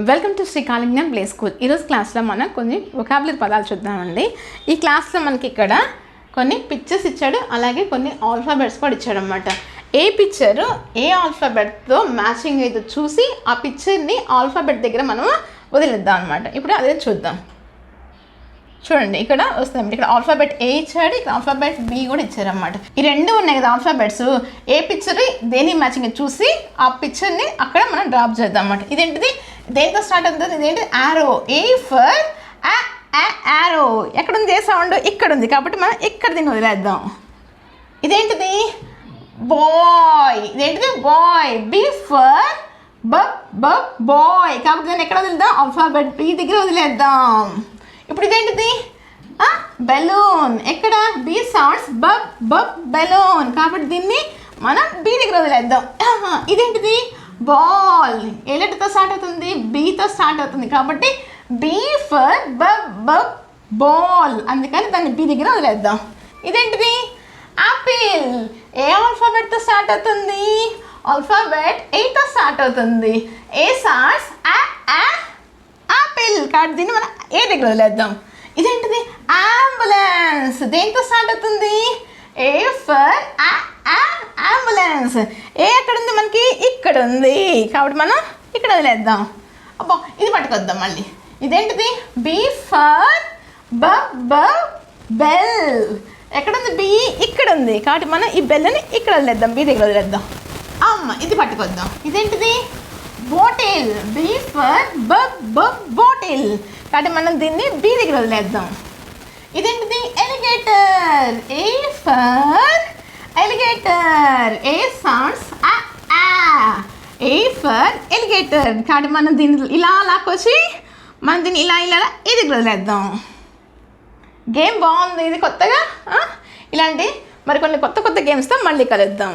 Welcome to Shri Kalignan play school. ఈరోజు క్లాస్లో మనం కొన్ని వొకాబులరీ పదాలు చూద్దామండి. ఈ క్లాస్లో మనకి ఇక్కడ కొన్ని పిక్చర్స్ ఇచ్చాడు, అలాగే కొన్ని ఆల్ఫాబెట్స్ కూడా ఇచ్చాడు అనమాట. ఏ పిక్చరు ఏ ఆల్ఫాబెట్తో మ్యాచింగ్ అయితే చూసి ఆ పిక్చర్ని ఆల్ఫాబెట్ దగ్గర మనం వదిలేద్దాం అనమాట. ఇప్పుడు అదే చూద్దాం. చూడండి, ఇక్కడ వస్తుంది. ఇక్కడ ఆల్ఫాబెట్ ఏ ఇచ్చాడు, ఇక్కడ ఆల్ఫాబెట్ బి కూడా ఇచ్చారన్నమాట. ఈ రెండు ఉన్నాయి కదా ఆల్ఫాబెట్స్. ఏ పిక్చర్ దేని మ్యాచింగ్ చూసి ఆ పిక్చర్ని అక్కడ మనం డ్రాప్ చేద్దాం అన్నమాట. ఇదేంటిది, దేంతో స్టార్ట్ అవుతుంది? ఇదేంటి? యారో. A for arrow. ఎక్కడుంది ఏ సౌండ్? ఇక్కడ ఉంది, కాబట్టి మనం ఇక్కడ దీన్ని వదిలేద్దాం. ఇదేంటిది? బాయ్. ఇదేంటిది? బాయ్. బి ఫర్ బాయ్, కాబట్టి దాన్ని ఎక్కడ వదిలేద్దాం? ఆల్ఫాబెట్ బి దగ్గర వదిలేద్దాం. ఇప్పుడు ఇదేంటిది? బెలూన్. ఎక్కడ? బి సౌండ్స్ బెలూన్, కాబట్టి దీన్ని మనం బి దగ్గర వదిలేద్దాం. ఇదేంటిది? బాల్. ఏ లెటర్తో స్టార్ట్ అవుతుంది? బీతో స్టార్ట్ అవుతుంది, కాబట్టి బి ఫర్ బాల్, అందుకని దాన్ని బి దగ్గర వదిలేద్దాం. ఇదేంటిది? యాపిల్. ఏ ఆల్ఫాబెట్తో స్టార్ట్ అవుతుంది? ఆల్ఫాబెట్ ఏతో స్టార్ట్ అవుతుంది. ఏ సౌండ్స్ యాపిల్, కాబట్టి దీన్ని మనం ఏ దగ్గర వదిలేద్దాం. ఇదేంటిది? అంబులెన్స్. దేంతో స్టార్ట్ అవుతుంది? A for ambulance. ఏ ఎక్కడ ఉంది మనకి? ఇక్కడ ఉంది, కాబట్టి మనం ఇక్కడ వదిలేద్దాం. అబ్బా, ఇది పట్టుకొద్దాం మళ్ళీ. ఇదేంటిది? B for bell. ఎక్కడుంది? బి ఇక్కడ ఉంది, కాబట్టి మనం ఈ బెల్ని ఇక్కడ వదిలేద్దాం, బి దగ్గర వదిలేద్దాం. అమ్మ, ఇది పట్టుకొద్దాం. ఇదేంటిది? బాటిల్. బి ఫర్ బాటిల్, కాబట్టి మనం దీన్ని బి దగ్గర వదిలేద్దాం. ఇదేంటిది? Alligator. A for alligator. A sounds A for alligator, కాబట్టి మనం దీన్ని ఇలా లాక్కొచ్చి మనం దీన్ని ఇలా ఈ దగ్గర వదిలేద్దాం. గేమ్ బాగుంది, ఇది కొత్తగా. ఇలాంటి మరికొన్ని కొత్త గేమ్స్తో మళ్ళీ కలుద్దాం.